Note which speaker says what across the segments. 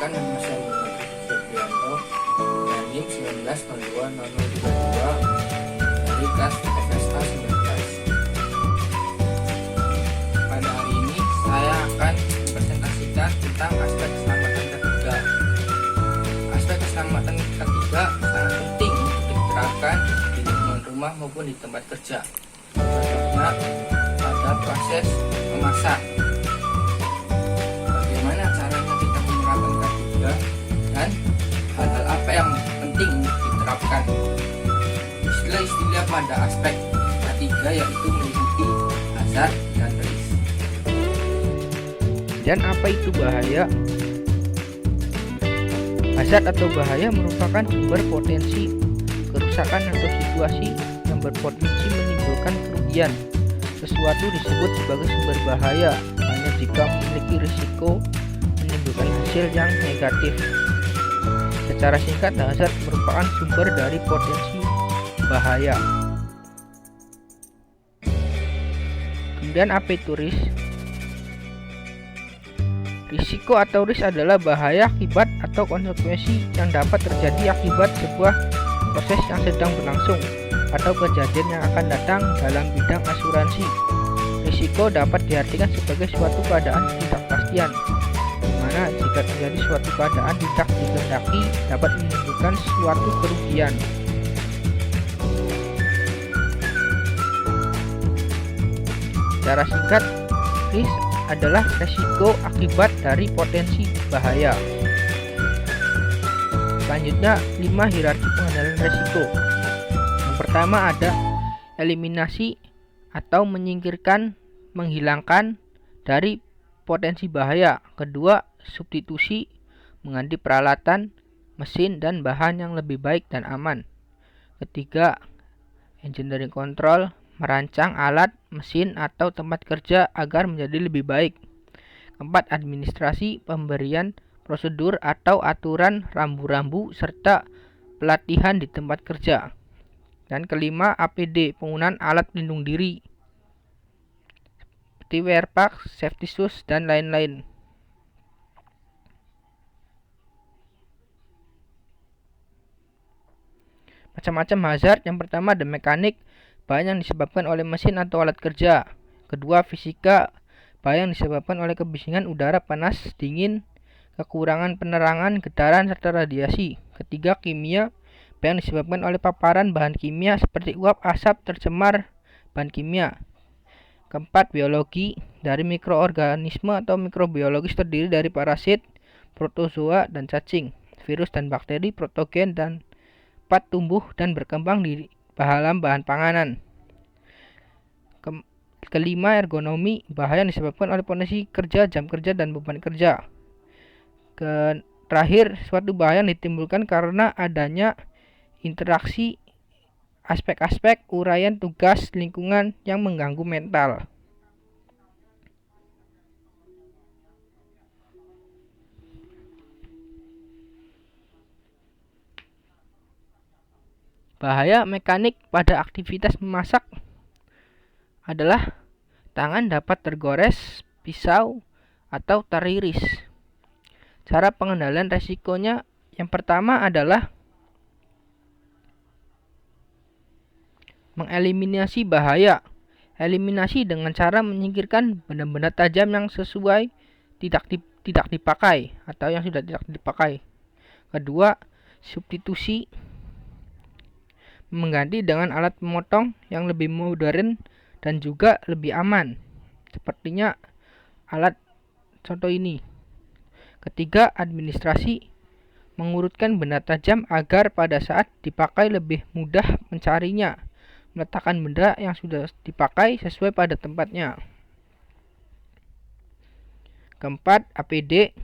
Speaker 1: Perkenalkan, nama saya Muhammad Febrianto dan NIM 19020032 dari kelas FSA 19. Pada hari ini saya akan mempresentasikan tentang aspek keselamatan ketiga. Aspek keselamatan ketiga sangat penting untuk diterapkan di lingkungan rumah maupun di tempat kerja. Contohnya pada proses memasak. Bagaimana caranya kita menerapkan ketiga dan hal-hal apa yang penting untuk diterapkan. Istilah-istilah pada aspek ketiga yaitu meliputi hazard dan risk.
Speaker 2: Dan apa itu bahaya? Hazard atau bahaya merupakan sumber potensi kerusakan atau situasi yang berpotensi menimbulkan kerugian. Sesuatu disebut sebagai sumber bahaya hanya jika memiliki risiko menimbulkan hasil yang negatif. Secara singkat, hazard merupakan sumber dari potensi bahaya. Kemudian apa itu risk? Risiko atau risk adalah bahaya akibat atau konsekuensi yang dapat terjadi akibat sebuah proses yang sedang berlangsung atau kejadian yang akan datang dalam bidang asuransi. Risiko dapat diartikan sebagai suatu keadaan ketidakpastian, di mana jika terjadi suatu keadaan tidak dikehendaki dapat menimbulkan suatu kerugian. Secara singkat, risk adalah resiko akibat dari potensi bahaya. Selanjutnya, 5 hierarki pengendalian resiko. Yang pertama ada eliminasi atau menyingkirkan, menghilangkan dari potensi bahaya. Kedua, substitusi, mengganti peralatan, mesin dan bahan yang lebih baik dan aman. Ketiga, engineering control, merancang alat, mesin atau tempat kerja agar menjadi lebih baik. Keempat, administrasi, pemberian prosedur atau aturan rambu-rambu serta pelatihan di tempat kerja. Dan kelima, APD, penggunaan alat pelindung diri seperti wear pack, safety shoes dan lain-lain. Macam-macam hazard. Yang pertama ada mekanik, bahaya yang disebabkan oleh mesin atau alat kerja. Kedua, fisika, bahaya yang disebabkan oleh kebisingan udara panas, dingin, kekurangan penerangan, getaran, serta radiasi. Ketiga, kimia, bahaya yang disebabkan oleh paparan bahan kimia seperti uap, asap, tercemar bahan kimia. Keempat, biologi, dari mikroorganisme atau mikrobiologis terdiri dari parasit, protozoa, dan cacing, virus dan bakteri, protogen, dan dapat tumbuh dan berkembang di dalam bahan panganan. Kelima, ergonomi, bahaya yang disebabkan oleh potensi kerja, jam kerja, dan beban kerja. Terakhir, suatu bahaya yang ditimbulkan karena adanya interaksi aspek-aspek uraian tugas lingkungan yang mengganggu mental. Bahaya mekanik pada aktivitas memasak adalah tangan dapat tergores, pisau, atau teriris. Cara pengendalian resikonya yang pertama adalah mengeliminasi bahaya. Eliminasi dengan cara menyingkirkan benda-benda tajam yang sesuai tidak dipakai atau yang sudah tidak dipakai. Kedua, substitusi, mengganti dengan alat pemotong yang lebih modern dan juga lebih aman. Sepertinya alat contoh ini. Ketiga, administrasi, mengurutkan benda tajam agar pada saat dipakai lebih mudah mencarinya. Meletakkan benda yang sudah dipakai sesuai pada tempatnya. Keempat, APD,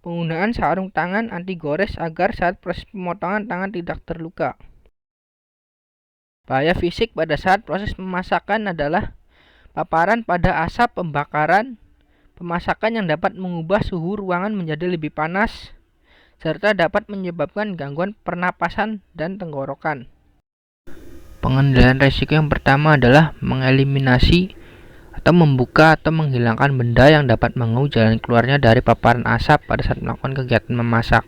Speaker 2: penggunaan sarung tangan anti gores agar saat proses pemotongan tangan tidak terluka. Bahaya fisik pada saat proses pemasakan adalah paparan pada asap pembakaran, pemasakan yang dapat mengubah suhu ruangan menjadi lebih panas, serta dapat menyebabkan gangguan pernapasan dan tenggorokan. Pengendalian risiko yang pertama adalah mengeliminasi atau membuka atau menghilangkan benda yang dapat mengganggu jalan keluarnya dari paparan asap pada saat melakukan kegiatan memasak.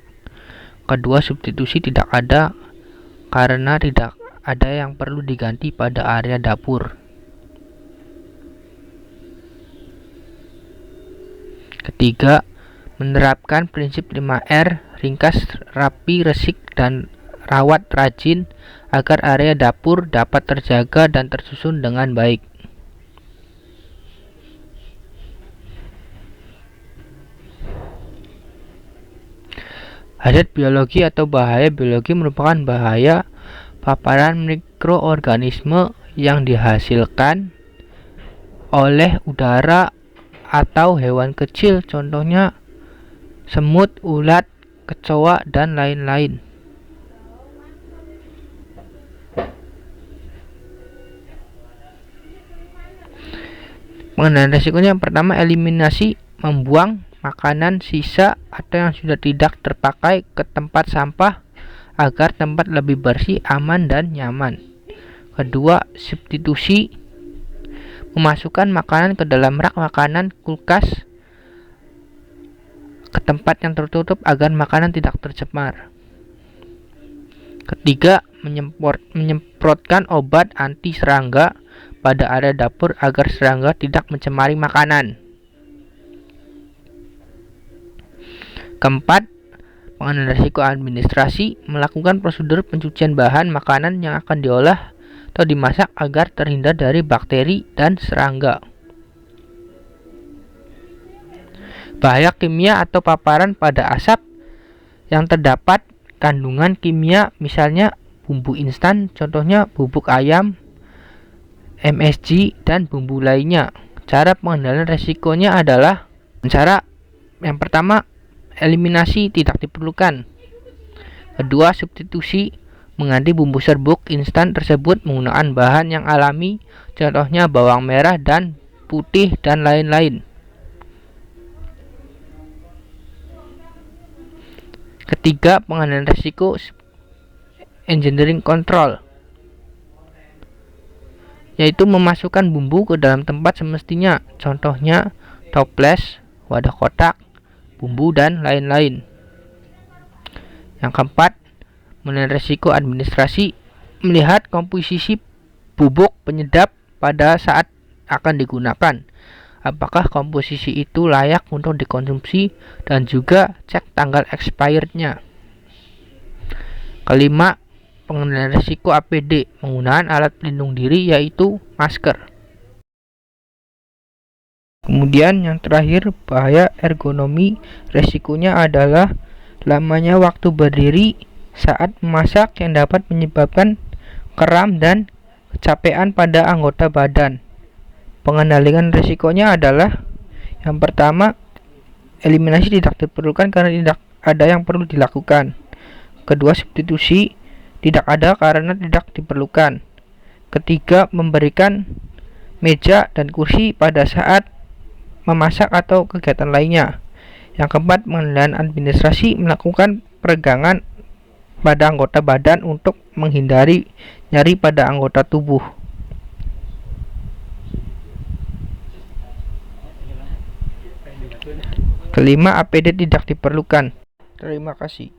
Speaker 2: Kedua, substitusi tidak ada karena tidak ada yang perlu diganti pada area dapur. Ketiga, menerapkan prinsip 5R, ringkas, rapi, resik, dan rawat rajin agar area dapur dapat terjaga dan tersusun dengan baik. Hazard biologi atau bahaya biologi merupakan bahaya paparan mikroorganisme yang dihasilkan oleh udara atau hewan kecil, contohnya semut, ulat, kecoa, dan lain-lain. Pengendalian risikonya yang pertama, eliminasi, membuang makanan sisa atau yang sudah tidak terpakai ke tempat sampah agar tempat lebih bersih, aman, dan nyaman. Kedua, substitusi, memasukkan makanan ke dalam rak makanan kulkas ke tempat yang tertutup agar makanan tidak tercemar. Ketiga, menyemprotkan obat anti serangga pada area dapur agar serangga tidak mencemari makanan. Keempat, pengendalian risiko administrasi, melakukan prosedur pencucian bahan makanan yang akan diolah atau dimasak agar terhindar dari bakteri dan serangga. Bahaya kimia atau paparan pada asap yang terdapat kandungan kimia, misalnya bumbu instan, contohnya bubuk ayam, MSG, dan bumbu lainnya. Cara pengendalian risikonya adalah cara yang pertama, eliminasi tidak diperlukan. Kedua, substitusi, mengganti bumbu serbuk instan tersebut menggunakan bahan yang alami, contohnya bawang merah dan putih dan lain-lain. Ketiga, pengendalian risiko engineering control, yaitu memasukkan bumbu ke dalam tempat semestinya, contohnya toples, wadah kotak, bumbu, dan lain-lain. Yang keempat, mengenai risiko administrasi, melihat komposisi bubuk penyedap pada saat akan digunakan, apakah komposisi itu layak untuk dikonsumsi, dan juga cek tanggal expirednya. Kelima, pengendalian risiko APD, menggunakan alat pelindung diri yaitu masker. Kemudian yang terakhir, bahaya ergonomi, resikonya adalah lamanya waktu berdiri saat memasak yang dapat menyebabkan kram dan kecapean pada anggota badan. Pengendalian risikonya adalah yang pertama, eliminasi tidak diperlukan karena tidak ada yang perlu dilakukan. Kedua, substitusi tidak ada karena tidak diperlukan. Ketiga, memberikan meja dan kursi pada saat memasak atau kegiatan lainnya. Yang keempat, pengendalian administrasi, melakukan peregangan pada anggota badan untuk menghindari nyeri pada anggota tubuh. Kelima, APD tidak diperlukan. Terima kasih.